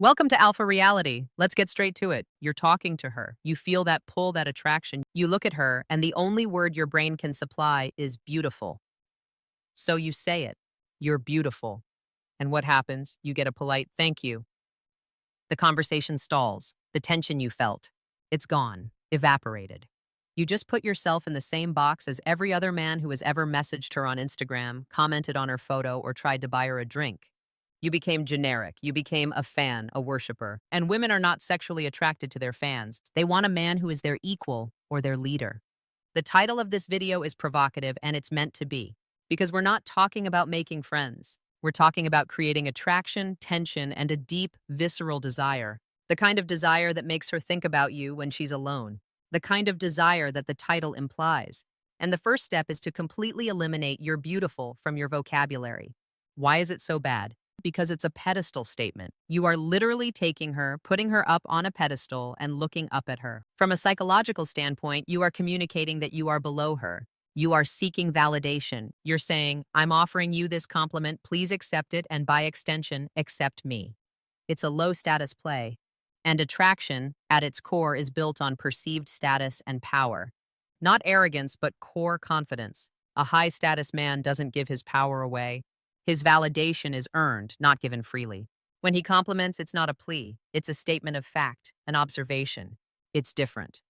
Welcome to Alpha Reality. Let's get straight to it. You're talking to her. You feel that pull, that attraction. You look at her, and the only word your brain can supply is beautiful. So you say it. You're beautiful. And what happens? You get a polite thank you. The conversation stalls. The tension you felt. It's gone, evaporated. You just put yourself in the same box as every other man who has ever messaged her on Instagram, commented on her photo, or tried to buy her a drink. You became generic. You became a fan, a worshiper. And women are not sexually attracted to their fans. They want a man who is their equal or their leader. The title of this video is provocative, and it's meant to be, because we're not talking about making friends. We're talking about creating attraction, tension, and a deep, visceral desire. The kind of desire that makes her think about you when she's alone. The kind of desire that the title implies. And the first step is to completely eliminate "you're beautiful" from your vocabulary. Why is it so bad? Because it's a pedestal statement. You are literally taking her, putting her up on a pedestal, and looking up at her. From a psychological standpoint, you are communicating that you are below her. You are seeking validation. You're saying, I'm offering you this compliment, please accept it, and by extension, accept me. It's a low status play. And attraction, at its core, is built on perceived status and power. Not arrogance, but core confidence. A high status man doesn't give his power away. His validation is earned, not given freely. When he compliments, it's not a plea. It's a statement of fact, an observation. It's different.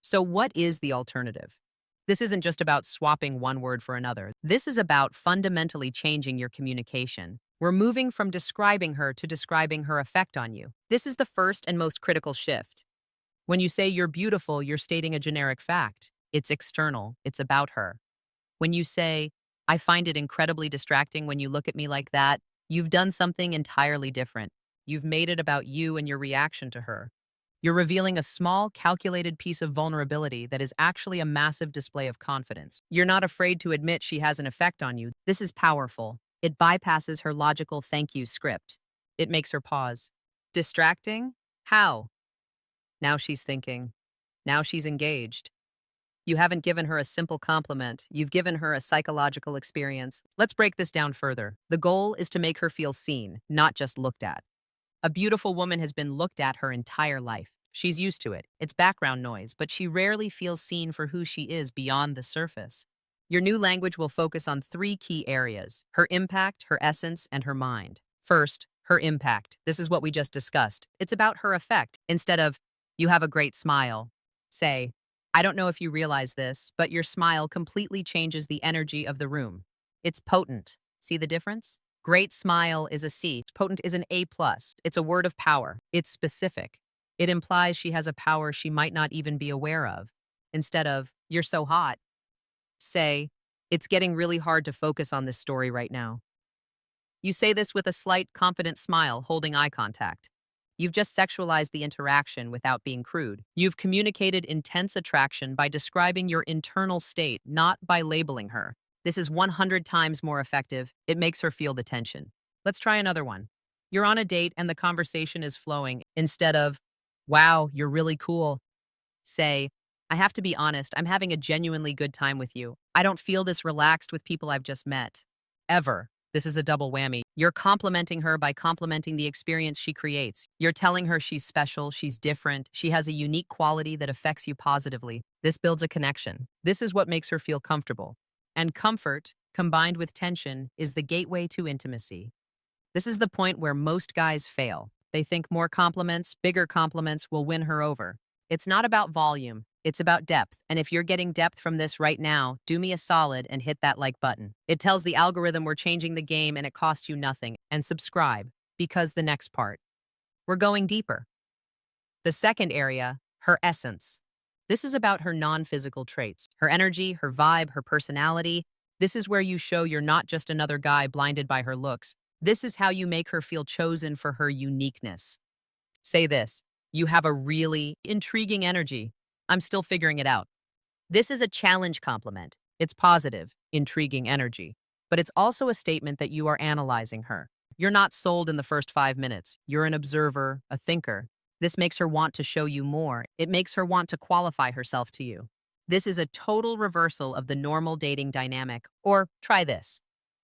So what is the alternative? This isn't just about swapping one word for another. This is about fundamentally changing your communication. We're moving from describing her to describing her effect on you. This is the first and most critical shift. When you say you're beautiful, you're stating a generic fact. It's external. It's about her. When you say, I find it incredibly distracting when you look at me like that, you've done something entirely different. You've made it about you and your reaction to her. You're revealing a small, calculated piece of vulnerability that is actually a massive display of confidence. You're not afraid to admit she has an effect on you. This is powerful. It bypasses her logical thank you script. It makes her pause. Distracting? How? Now she's thinking. Now she's engaged. You haven't given her a simple compliment. You've given her a psychological experience. Let's break this down further. The goal is to make her feel seen, not just looked at. A beautiful woman has been looked at her entire life. She's used to it. It's background noise, but she rarely feels seen for who she is beyond the surface. Your new language will focus on three key areas: her impact, her essence, and her mind. First, her impact. This is what we just discussed. It's about her effect. Instead of, you have a great smile, say, I don't know if you realize this, but your smile completely changes the energy of the room. It's potent. See the difference? Great smile is a C. Potent is an A+. It's a word of power. It's specific. It implies she has a power she might not even be aware of. Instead of, you're so hot, say, it's getting really hard to focus on this story right now. You say this with a slight, confident smile, holding eye contact. You've just sexualized the interaction without being crude. You've communicated intense attraction by describing your internal state, not by labeling her. This is 100 times more effective. It makes her feel the tension. Let's try another one. You're on a date and the conversation is flowing. Instead of, wow, you're really cool, say, I have to be honest, I'm having a genuinely good time with you. I don't feel this relaxed with people I've just met. Ever. This is a double whammy. You're complimenting her by complimenting the experience she creates. You're telling her she's special, she's different, she has a unique quality that affects you positively. This builds a connection. This is what makes her feel comfortable. And comfort, combined with tension, is the gateway to intimacy. This is the point where most guys fail. They think more compliments, bigger compliments will win her over. It's not about volume. It's about depth. And if you're getting depth from this right now, do me a solid and hit that like button. It tells the algorithm we're changing the game and it costs you nothing. And subscribe, because the next part, we're going deeper. The second area, her essence. This is about her non-physical traits, her energy, her vibe, her personality. This is where you show you're not just another guy blinded by her looks. This is how you make her feel chosen for her uniqueness. Say this, you have a really intriguing energy. I'm still figuring it out. This is a challenge compliment. It's positive, intriguing energy. But it's also a statement that you are analyzing her. You're not sold in the first 5 minutes. You're an observer, a thinker. This makes her want to show you more. It makes her want to qualify herself to you. This is a total reversal of the normal dating dynamic. Or try this.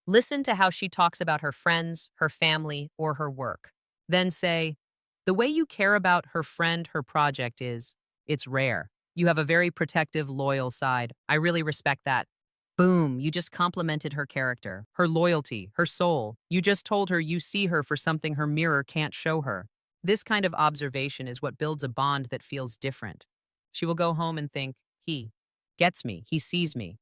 Listen to how she talks about her friends, her family, or her work. Then say, The way you care about her friend, her project it's rare. You have a very protective, loyal side. I really respect that. Boom, you just complimented her character, her loyalty, her soul. You just told her you see her for something her mirror can't show her. This kind of observation is what builds a bond that feels different. She will go home and think, he gets me, he sees me.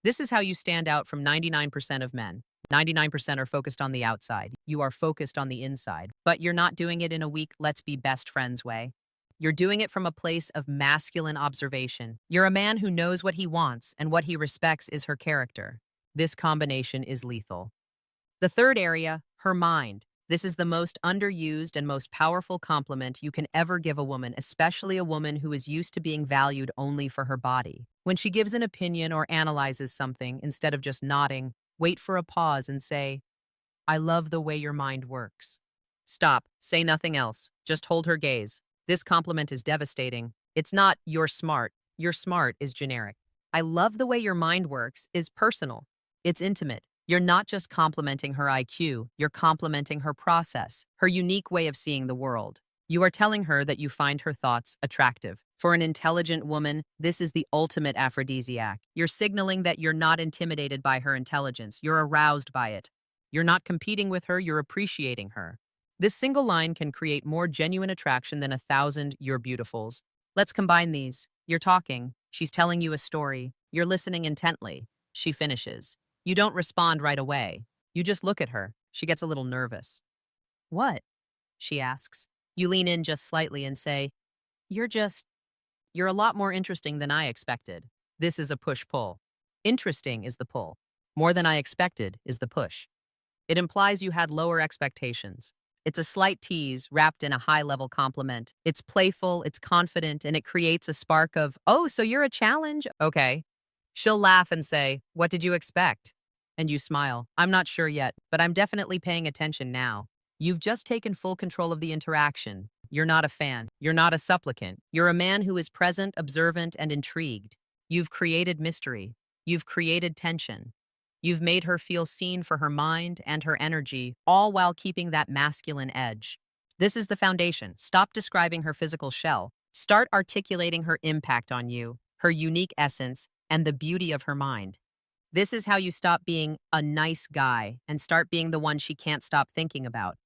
This is how you stand out from 99% of men. 99% are focused on the outside. You are focused on the inside. But you're not doing it in a weak, let's be best friends way. You're doing it from a place of masculine observation. You're a man who knows what he wants, and what he respects is her character. This combination is lethal. The third area, her mind. This is the most underused and most powerful compliment you can ever give a woman, especially a woman who is used to being valued only for her body. When she gives an opinion or analyzes something, instead of just nodding, wait for a pause and say, I love the way your mind works. Stop. Say nothing else. Just hold her gaze. This compliment is devastating. It's not, you're smart. You're smart is generic. I love the way your mind works is personal. It's intimate. You're not just complimenting her IQ, you're complimenting her process, her unique way of seeing the world. You are telling her that you find her thoughts attractive. For an intelligent woman, this is the ultimate aphrodisiac. You're signaling that you're not intimidated by her intelligence, you're aroused by it. You're not competing with her, you're appreciating her. This single line can create more genuine attraction than 1,000 "you're beautifuls." Let's combine these. You're talking. She's telling you a story. You're listening intently. She finishes. You don't respond right away. You just look at her. She gets a little nervous. What? She asks. You lean in just slightly and say, you're a lot more interesting than I expected. This is a push-pull. Interesting is the pull. More than I expected is the push. It implies you had lower expectations. It's a slight tease wrapped in a high-level compliment. It's playful, it's confident, and it creates a spark of, oh, so you're a challenge? Okay. She'll laugh and say, what did you expect? And you smile. I'm not sure yet, but I'm definitely paying attention now. You've just taken full control of the interaction. You're not a fan. You're not a supplicant. You're a man who is present, observant, and intrigued. You've created mystery. You've created tension. You've made her feel seen for her mind and her energy, all while keeping that masculine edge. This is the foundation. Stop describing her physical shell. Start articulating her impact on you, her unique essence, and the beauty of her mind. This is how you stop being a nice guy and start being the one she can't stop thinking about.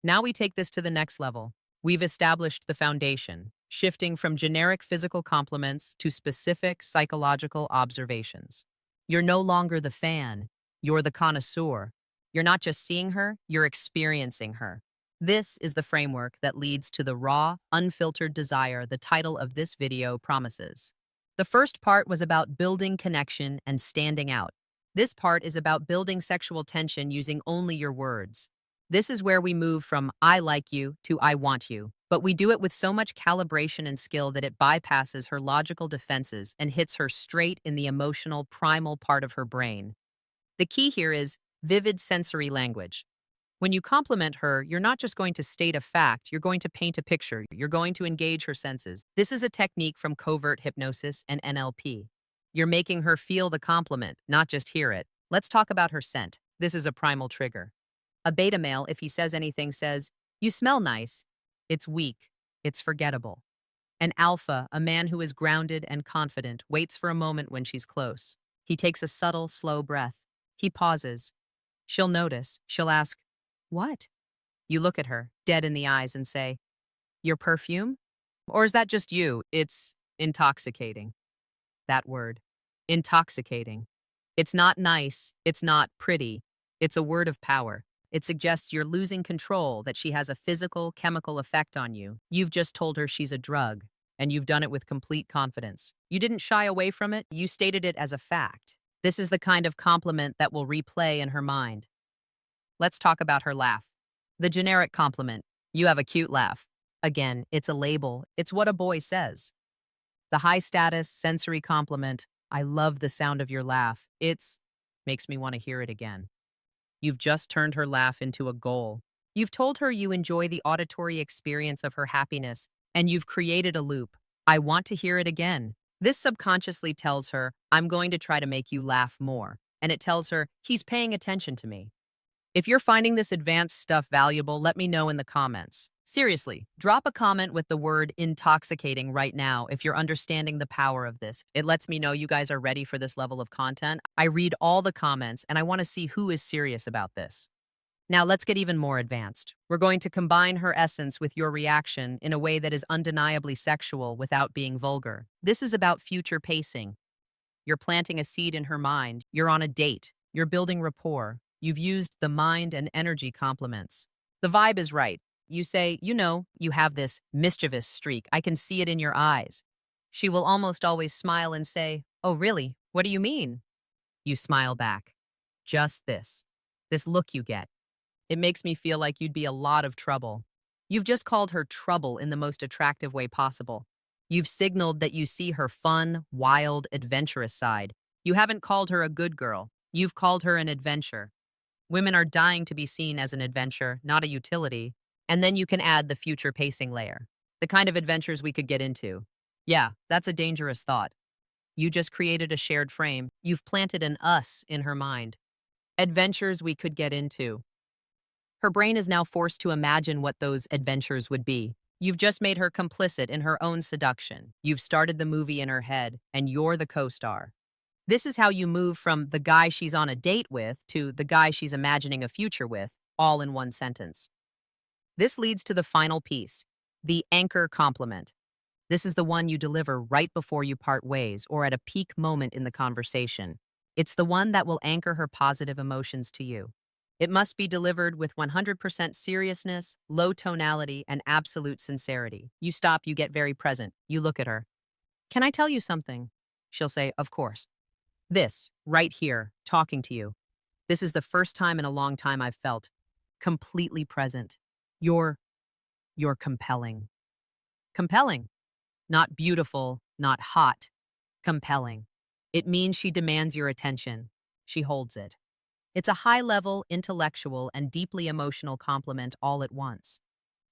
Now we take this to the next level. We've established the foundation, shifting from generic physical compliments to specific psychological observations. You're no longer the fan, you're the connoisseur. You're not just seeing her, you're experiencing her. This is the framework that leads to the raw, unfiltered desire the title of this video promises. The first part was about building connection and standing out. This part is about building sexual tension using only your words. This is where we move from I like you to I want you, but we do it with so much calibration and skill that it bypasses her logical defenses and hits her straight in the emotional, primal part of her brain. The key here is vivid sensory language. When you compliment her, you're not just going to state a fact, you're going to paint a picture, you're going to engage her senses. This is a technique from covert hypnosis and NLP. You're making her feel the compliment, not just hear it. Let's talk about her scent. This is a primal trigger. A beta male, if he says anything, says, you smell nice. It's weak. It's forgettable. An alpha, a man who is grounded and confident, waits for a moment when she's close. He takes a subtle, slow breath. He pauses. She'll notice. She'll ask, what? You look at her, dead in the eyes, and say, your perfume? Or is that just you? It's intoxicating. That word. Intoxicating. It's not nice. It's not pretty. It's a word of power. It suggests you're losing control, that she has a physical, chemical effect on you. You've just told her she's a drug, and you've done it with complete confidence. You didn't shy away from it. You stated it as a fact. This is the kind of compliment that will replay in her mind. Let's talk about her laugh. The generic compliment, you have a cute laugh. Again, it's a label. It's what a boy says. The high-status, sensory compliment, I love the sound of your laugh. Makes me want to hear it again. You've just turned her laugh into a goal. You've told her you enjoy the auditory experience of her happiness, and you've created a loop. I want to hear it again. This subconsciously tells her, I'm going to try to make you laugh more. And it tells her, he's paying attention to me. If you're finding this advanced stuff valuable, let me know in the comments. Seriously, drop a comment with the word intoxicating right now if you're understanding the power of this. It lets me know you guys are ready for this level of content. I read all the comments and I want to see who is serious about this. Now let's get even more advanced. We're going to combine her essence with your reaction in a way that is undeniably sexual without being vulgar. This is about future pacing. You're planting a seed in her mind. You're on a date. You're building rapport. You've used the mind and energy complements. The vibe is right. You say, you have this mischievous streak. I can see it in your eyes. She will almost always smile and say, "Oh, really? What do you mean?" You smile back. Just this. This look you get. It makes me feel like you'd be a lot of trouble. You've just called her trouble in the most attractive way possible. You've signaled that you see her fun, wild, adventurous side. You haven't called her a good girl. You've called her an adventure. Women are dying to be seen as an adventure, not a utility. And then you can add the future pacing layer. The kind of adventures we could get into. Yeah, that's a dangerous thought. You just created a shared frame. You've planted an us in her mind. Adventures we could get into. Her brain is now forced to imagine what those adventures would be. You've just made her complicit in her own seduction. You've started the movie in her head, and you're the co-star. This is how you move from the guy she's on a date with to the guy she's imagining a future with, all in one sentence. This leads to the final piece, the anchor compliment. This is the one you deliver right before you part ways or at a peak moment in the conversation. It's the one that will anchor her positive emotions to you. It must be delivered with 100% seriousness, low tonality, and absolute sincerity. You stop, you get very present. You look at her. "Can I tell you something?" She'll say, "Of course." This, right here, talking to you. This is the first time in a long time I've felt completely present. You're, you're compelling. Compelling. Not beautiful, not hot. Compelling. It means she demands your attention. She holds it. It's a high-level, intellectual, and deeply emotional compliment all at once.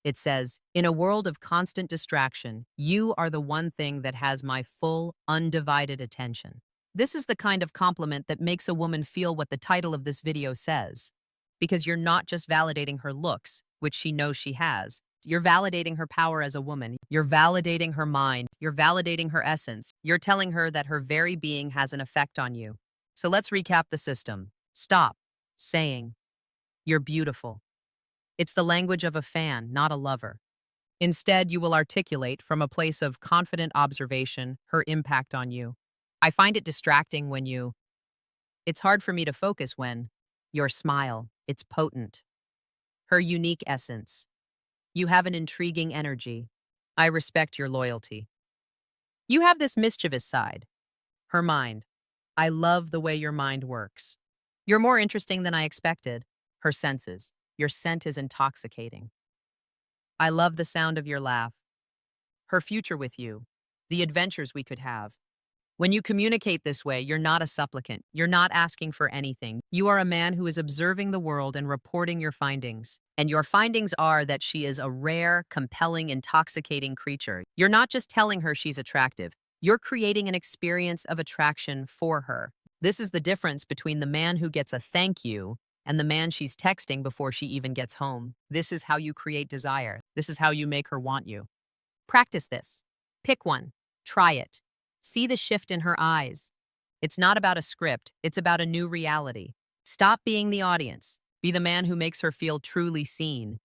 It says, "In a world of constant distraction, you are the one thing that has my full, undivided attention." This is the kind of compliment that makes a woman feel what the title of this video says. Because you're not just validating her looks, which she knows she has. You're validating her power as a woman. You're validating her mind. You're validating her essence. You're telling her that her very being has an effect on you. So let's recap the system. Stop saying, "You're beautiful." It's the language of a fan, not a lover. Instead, you will articulate from a place of confident observation her impact on you. I find it distracting when it's hard for me to focus when your smile, it's potent. Her unique essence. You have an intriguing energy. I respect your loyalty. You have this mischievous side. Her mind. I love the way your mind works. You're more interesting than I expected. Her senses. Your scent is intoxicating. I love the sound of your laugh. Her future with you. The adventures we could have. When you communicate this way, you're not a supplicant. You're not asking for anything. You are a man who is observing the world and reporting your findings. And your findings are that she is a rare, compelling, intoxicating creature. You're not just telling her she's attractive. You're creating an experience of attraction for her. This is the difference between the man who gets a thank you and the man she's texting before she even gets home. This is how you create desire. This is how you make her want you. Practice this. Pick one. Try it. See the shift in her eyes. It's not about a script, it's about a new reality. Stop being the audience. Be the man who makes her feel truly seen.